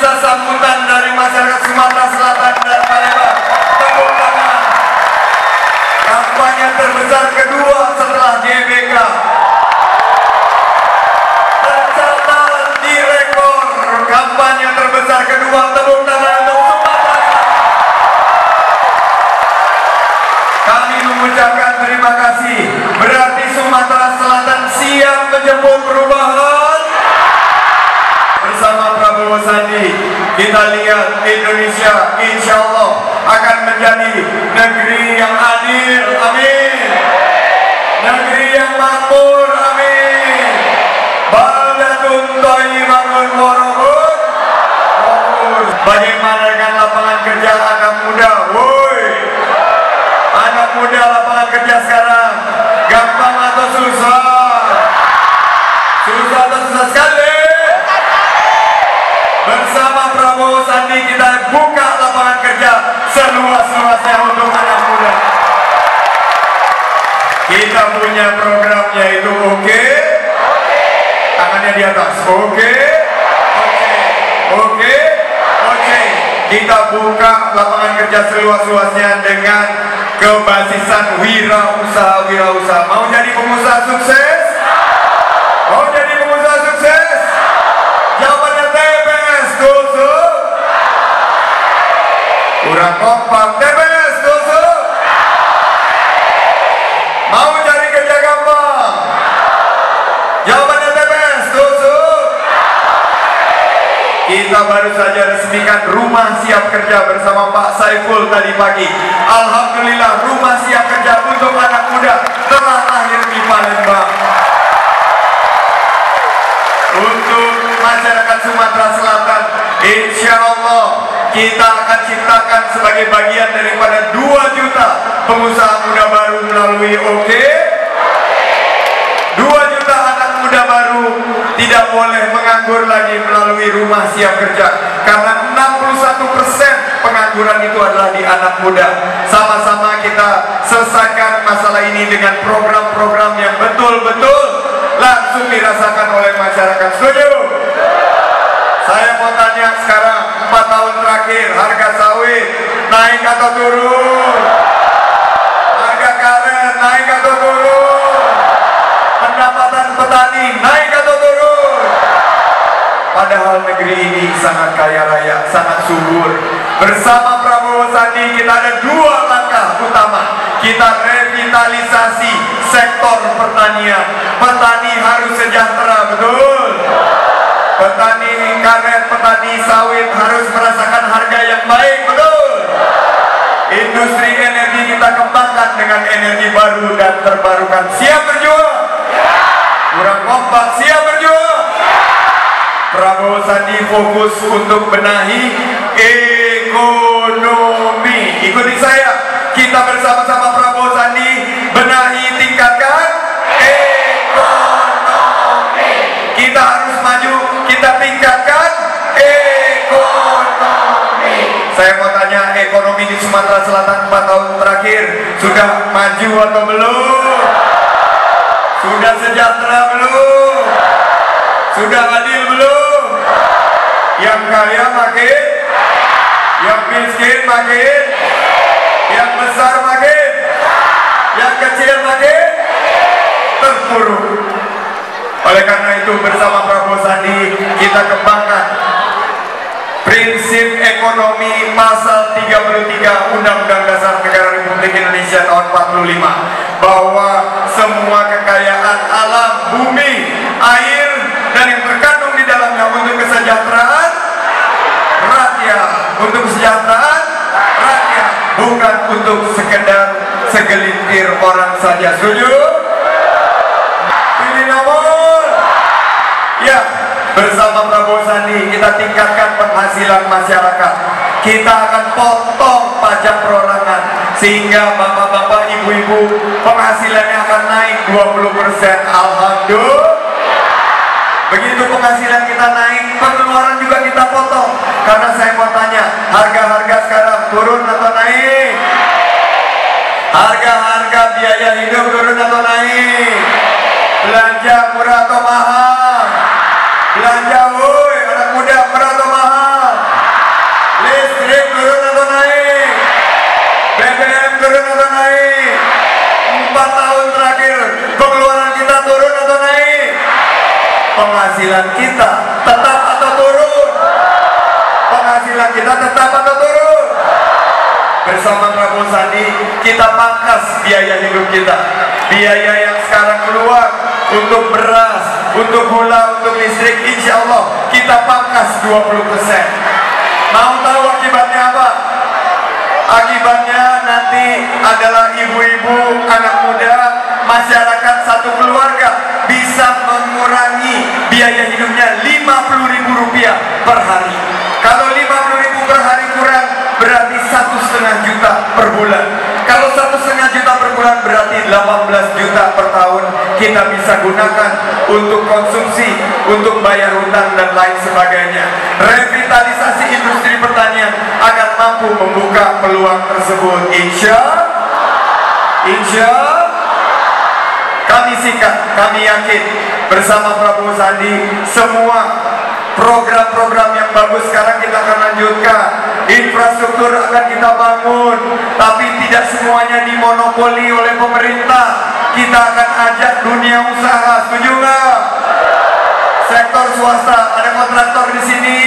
bisa sambutan dari masyarakat Sumatera Selatan dan Palembang. Tepuk tangan. Kampanye terbesar kedua setelah GBK. Tercatat di rekor kampanye terbesar kedua. Tepuk tangan untuk Sumatera Selatan. Kami mengucapkan terima kasih. Berarti Sumatera Selatan siap menjemput perubahan. Bersama Prabowo Sandi, kita lihat Indonesia insya Allah akan menjadi negeri yang adil, amin. Negeri yang makmur, amin. Baldatun thayyibatun wa rabbun ghafur. Bagaimana dengan lapangan kerja anak muda? Woi, anak muda, lapangan kerja sekarang gampang atau susah? Susah atau susah sekali? Bersama Prabowo Sandi kita buka lapangan kerja seluas-luasnya untuk anak muda. Kita punya programnya itu oke? Tangannya di atas. Oke? Oke? Kita buka lapangan kerja seluas-luasnya dengan kebasisan wirausaha. Mau jadi pengusaha sukses? Mau jadi pengusaha sukses? Jawabannya TPS tusuk. Kurang kompak. TPS tusuk. Mau cari kerja gampang? Jawabannya TPS tusuk. Kita baru saja resmikan rumah siap kerja bersama Pak Saiful tadi pagi. Alhamdulillah, rumah siap kerja untuk anak muda telah lahir di Palembang. Untuk masyarakat Sumatera Selatan, insya Allah kita akan ciptakan sebagai bagian daripada 2 juta pengusaha muda baru melalui OKE. 2 juta anak muda baru tidak boleh menganggur lagi melalui rumah siap kerja, karena 61% pengangguran itu adalah di anak muda. Sama-sama kita selesaikan masalah ini dengan program-program yang betul-betul langsung dirasakan oleh masyarakat. Setuju? Saya mau tanya sekarang, 4 tahun terakhir harga sawit naik atau turun? Harga karet naik atau turun? Pendapatan petani naik atau turun? Padahal negeri ini sangat kaya raya, sangat subur. Bersama Prabowo Sandi kita ada 2 langkah utama. Kita revitalisasi sektor pertanian. Petani harus sejahtera, betul? Petani karet, petani sawit harus merasakan harga yang baik, betul? Industri energi kita kembangkan dengan energi baru dan terbarukan. Siap berjuang? Kurang kompak. Siap berjuang? Prabowo Sandi fokus untuk benahi ekonomi. Ikuti saya. Kita bersama-sama Prabowo Sandi benahi, tingkatkan ekonomi. Kita harus maju, kita tingkatkan ekonomi. Saya mau tanya, ekonomi di Sumatera Selatan 4 tahun terakhir sudah maju atau belum? Sudah sejahtera belum? Sudah adil belum? Yang kaya makin, yang miskin makin, yang besar makin, yang kecil makin terpuruk. Oleh karena itu bersama Prabowo Sandi kita kembangkan prinsip ekonomi pasal 33 Undang-Undang Dasar Negara Republik Indonesia tahun 45, bahwa semua kekayaan alam, bumi, air, dan yang terkandung di dalamnya untuk kesejahteraan rakyat, untuk kesejahteraan rakyat, bukan untuk sekedar segelintir orang saja. Setuju? Pilih nomor. Ya, bersama Prabowo Sandi kita tingkatkan penghasilan masyarakat. Kita akan potong pajak perorangan sehingga bapak-bapak, ibu-ibu penghasilannya akan naik 20%. Alhamdulillah. Begitu penghasilan kita naik, pengeluaran juga kita potong. Karena saya mau tanya, harga-harga sekarang turun atau naik? Harga-harga biaya hidup turun atau naik? Belanja murah atau mahal? Belanja, woi, anak muda, murah atau mahal? penghasilan kita tetap atau turun? Penghasilan kita tetap atau turun? Bersama Prabowo Sandi kita pangkas biaya hidup kita. Biaya yang sekarang keluar untuk beras, untuk gula, untuk listrik, insya Allah kita pangkas 20%. Mau tahu akibatnya apa? Akibatnya nanti adalah ibu-ibu, anak muda, masyarakat satu keluarga bisa mengurangi biaya hidupnya Rp50.000 per hari. Kalau Rp50.000 per hari kurang, berarti 1,5 juta per bulan. Kalau 1,5 juta per bulan berarti 18 juta per tahun kita bisa gunakan untuk konsumsi, untuk bayar hutang dan lain sebagainya. Revitalisasi industri pertanian akan mampu membuka peluang tersebut. Insya kami sikat, kami yakin bersama Prabowo Sandi semua program-program yang bagus sekarang kita akan lanjutkan. Infrastruktur akan kita bangun, tapi tidak semuanya dimonopoli oleh pemerintah. Kita akan ajak dunia usaha, setuju nggak? Sektor swasta, ada kontraktor di sini,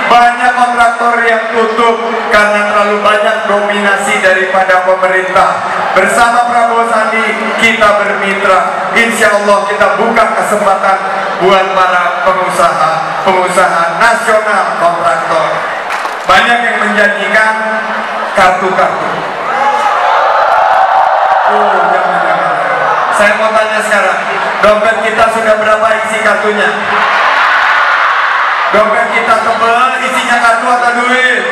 banyak kontraktor yang tutup karena terlalu banyak dominasi daripada pemerintah. Bersama Prabowo Sandi kita bermitra, insya Allah kita buka kesempatan buat para pengusaha nasional kontraktor. Banyak yang menjanjikan kartu-kartu. Jangan. Saya mau tanya sekarang, dompet kita sudah berapa isi kartunya? Dompet kita tebal, isinya kartu atau duit?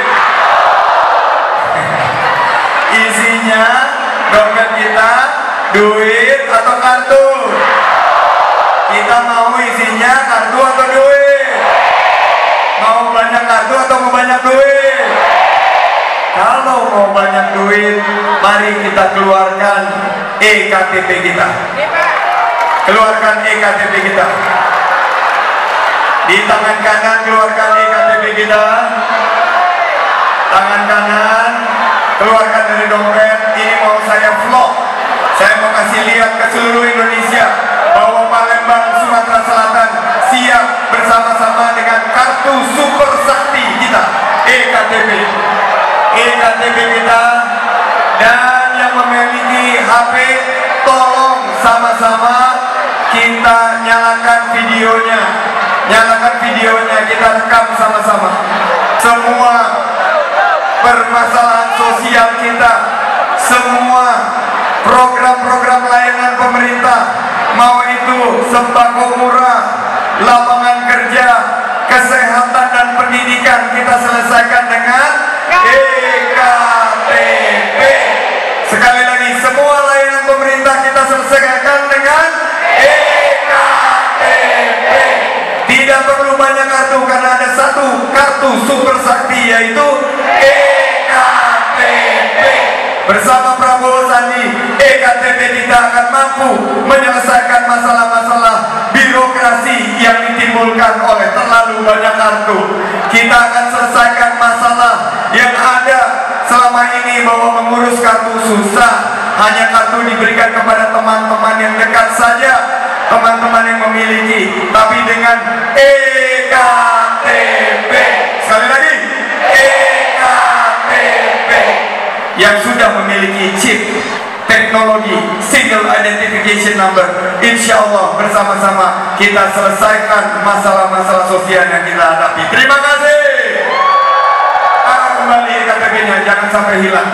Isinya dompet kita duit atau kartu? Kita mau isinya kartu atau duit? Mau banyak kartu atau mau banyak duit? Kalau mau banyak duit, mari kita keluarkan EKTP kita. Keluarkan EKTP kita. Di tangan kanan keluarkan EKTP kita. Tangan kanan keluarkan dari dompet. Ini mau saya vlog. Saya mau kasih lihat ke seluruh Indonesia bahwa Palembang, Sumatera Selatan siap bersama-sama dengan kartu super sakti kita, EKTP kita. Dan yang memiliki HP, tolong sama-sama kita nyalakan videonya, kita rekam sama-sama semua permasalahan sosial kita, semua program-program layanan pemerintah, mau itu sembako murah, lapangan kerja, kesehatan dan pendidikan, kita selesaikan dengan EKTP. Sekali lagi, semua layanan pemerintah kita selesaikan dengan EKTP. Tidak perlu banyak kartu karena ada satu kartu super sakti, yaitu EKTP. Bersama Prabowo Sandi, EKTP kita akan mampu menyelesaikan masalah-masalah birokrasi yang ditimbulkan oleh terlalu banyak kartu. Kita akan selesaikan masalah yang ada selama ini bahwa mengurus kartu susah. Hanya kartu diberikan kepada teman-teman yang dekat saja, teman-teman yang memiliki. Tapi dengan EKTP, sekali lagi, EKTP yang sudah memiliki chip teknologi single identification number, insya Allah bersama-sama kita selesaikan masalah-masalah sosial yang kita hadapi. Terima kasih. Kembali KTP-nya, jangan sampai hilang.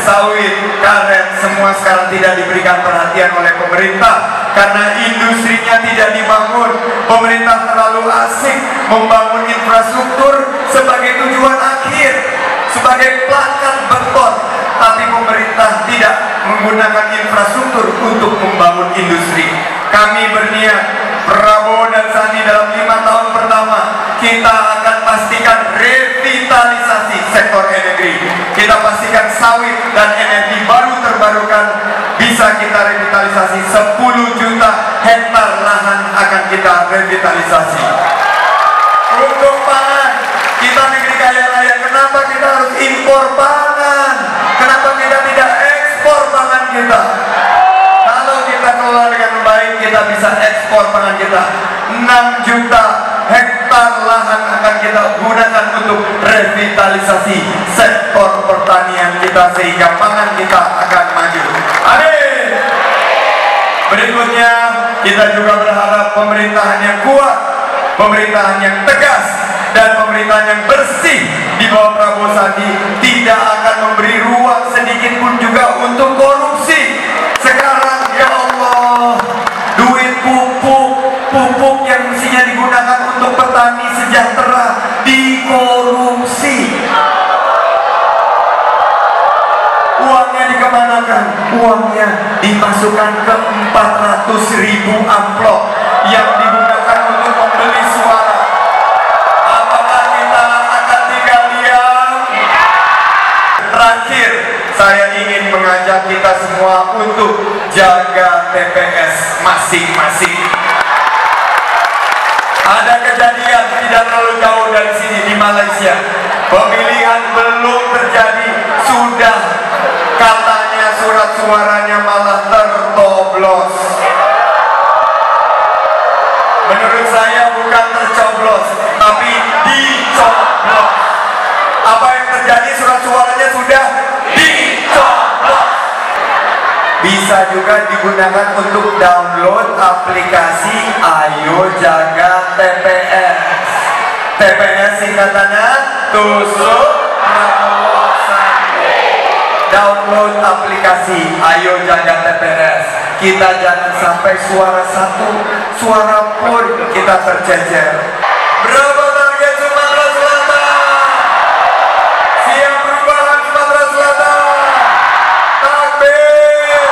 Sawit, karet, semua sekarang tidak diberikan perhatian oleh pemerintah karena industrinya tidak dibangun. Pemerintah terlalu asik membangun infrastruktur sebagai tujuan akhir, sebagai plakat beton, tapi pemerintah tidak menggunakan infrastruktur untuk membangun industri. Kami berniat, Prabowo dan Sandi dalam 5 tahun pertama kita akan pastikan revitalisasi sektor energi. Kita pastikan sawit dan energi baru terbarukan bisa kita revitalisasi. 10 juta hektar lahan akan kita revitalisasi. Untuk pangan, kita negeri kaya raya, kenapa kita harus impor pangan? Kenapa kita tidak ekspor pangan kita? Kalau kita kelola dengan baik, kita bisa ekspor pangan kita. 6 juta merevitalisasi sektor pertanian kita sehingga pangan kita akan maju. Amin. Berikutnya kita juga berharap pemerintahan yang kuat, pemerintahan yang tegas, dan pemerintahan yang bersih di bawah Prabowo Sandi tidak akan memberi ruang sedikit pun juga untuk korupsi. Sekarang ya Allah, duit pupuk yang mestinya digunakan untuk petani sejahtera dikorupsi. Uangnya dikemanakan? Uangnya dimasukkan ke 400.000 amplop yang digunakan untuk membeli suara. Apakah kita akan tinggal diam? Terakhir, saya ingin mengajak kita semua untuk jaga TPS masing-masing. Ada kejadian tidak terlalu jauh dari sini di Malaysia. Pemilihan belum terjadi, sudah katanya surat suaranya malah tercoblos. Menurut saya bukan tercoblos, tapi dicoblos. Apa yang terjadi, surat suaranya sudah dicoblos. Bisa juga digunakan untuk download aplikasi Ayo Jaga TPS. TPS singkatannya Tusuk Prabowo Sandi. Download aplikasi Ayo Jaga TPS. Kita jangan sampai suara satu suara pun kita tercecer. Berapa target Sumatera Selatan? Siap perubahan Sumatera Selatan. Takbir.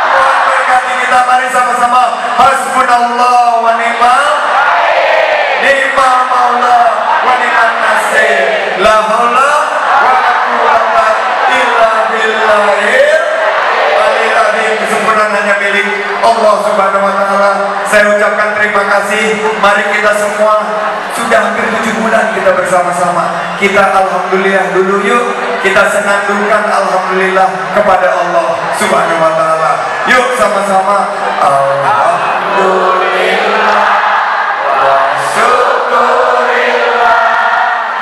Tuhan berkati kita, mari sama-sama. Hasbunallah wa ni'mal maula wa ni'man nasir. La haula wa la quwwata illa billahil aliyil azim. Kesempurnaan hanya milik Allah Subhanahu wa taala. Saya ucapkan terima kasih. Mari kita semua, sudah hampir 7 bulan kita bersama-sama. Kita alhamdulillah dulu yuk. Kita senandungkan alhamdulillah kepada Allah Subhanahu wa taala. Yuk sama-sama alhamdulillah wa syukurillah.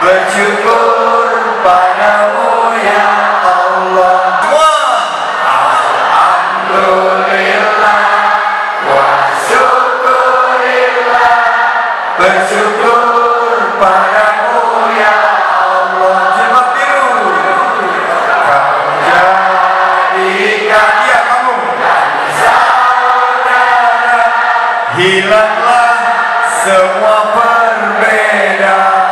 Bersyukur padamu ya Allah. Semua alhamdulillah wa syukurillah. Bersyukur padamu ya Allah. Jilbab biru kau jadikan ya kamu saudara. Hilanglah semua perbedaan.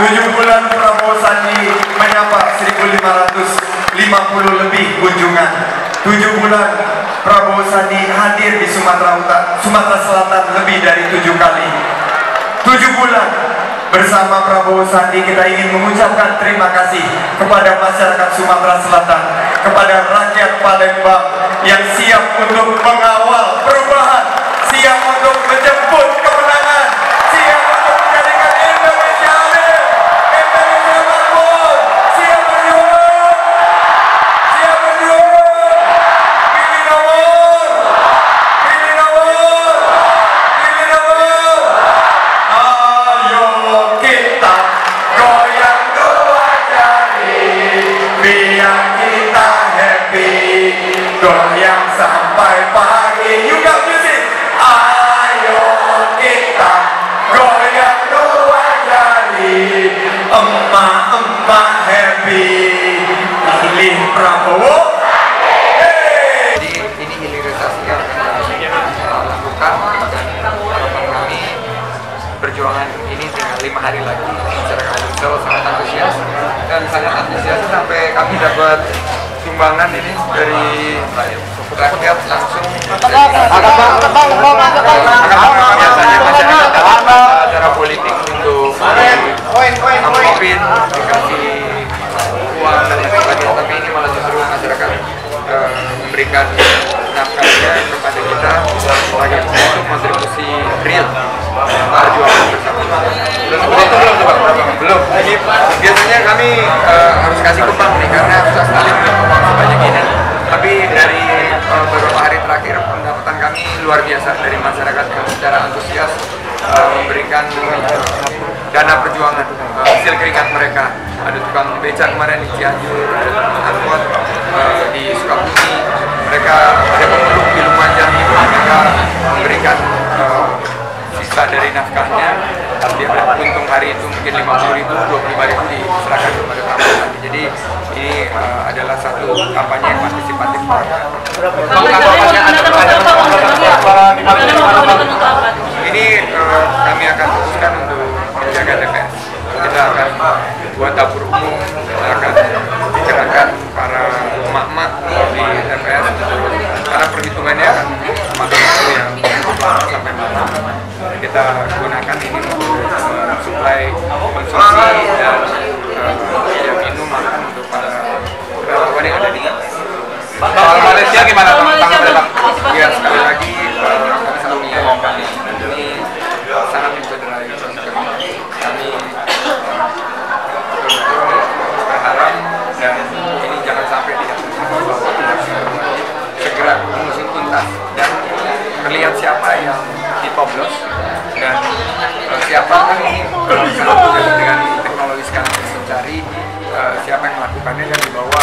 7 bulan Prabowo Sandi menyapa 1.550 lebih kunjungan. 7 bulan Prabowo Sandi hadir di Sumatera Selatan lebih dari 7 kali. 7 bulan bersama Prabowo Sandi kita ingin mengucapkan terima kasih kepada masyarakat Sumatera Selatan, kepada rakyat Palembang yang siap untuk mengawal perubahan, siap untuk menjemput kemenangan, siap untuk menjadikan Indonesia adil, Indonesia makmur, siap berjuang, siap berjuang. Pilih nomor, pilih nomor, pilih nomor. Ayo kita goyang 2 jari, biar kita happy, goyang sampai pagi. You got music. Ayo kita goyang 2 jari, emak-emak happy, pilih Prabowo. Jadi ini hilirisasi yang akan kami lakukan, dan harapan kami perjuangan ini tinggal 5 hari lagi. Masyarakat Solo sangat antusias, dan sangat antusias sampai kami dapat sumbangan ini dari rakyat langsung. Biasanya masyarakat dapat acara politik untuk amplopin, dikasih uang dan lain sebagainya, tapi ini malah justru masyarakat memberikan nafkahnya kepada kita sebagai bentuk kontribusi real perjuangan bersama. Belum coba belum. Biasanya kami harus kasih ke bank nih karena susah sekali dengan uang sebanyak ini. Tapi dari beberapa hari terakhir pendapatan kami luar biasa dari masyarakat yang secara antusias memberikan dana perjuangan, hasil keringat mereka. Ada tukang beca kemarin di Cianjur, ada tukang angkot di Sukabumi, mereka ada pemeluk di Lumajang itu, mereka memberikan sisa dari nafkahnya. Dia untung hari itu mungkin 50.000, 25.000 diserahkan kepada tamu. Jadi ini adalah satu kampanye yang partisipatif. Ini kami akan fokuskan untuk menjaga TPS. Kita akan buat dapur umum, kita akan dikerahkan para emak-emak di TPS karena perhitungannya akan semakin waktu yang sampai malam. Kita gunakan ini untuk suplai konsumsi dan minum makan untuk para relawan yang ada di Soal Malaysia gimana Bang? Ya sekali lagi kami selalu menyayangkan ini sangat mencederai kami berharap dan ini jangan sampai segera mengusung tuntas dan terlihat siapa yang dicoblos dan siapa kan ini dengan teknologi sekarang mencari siapa yang melakukannya dan dibawa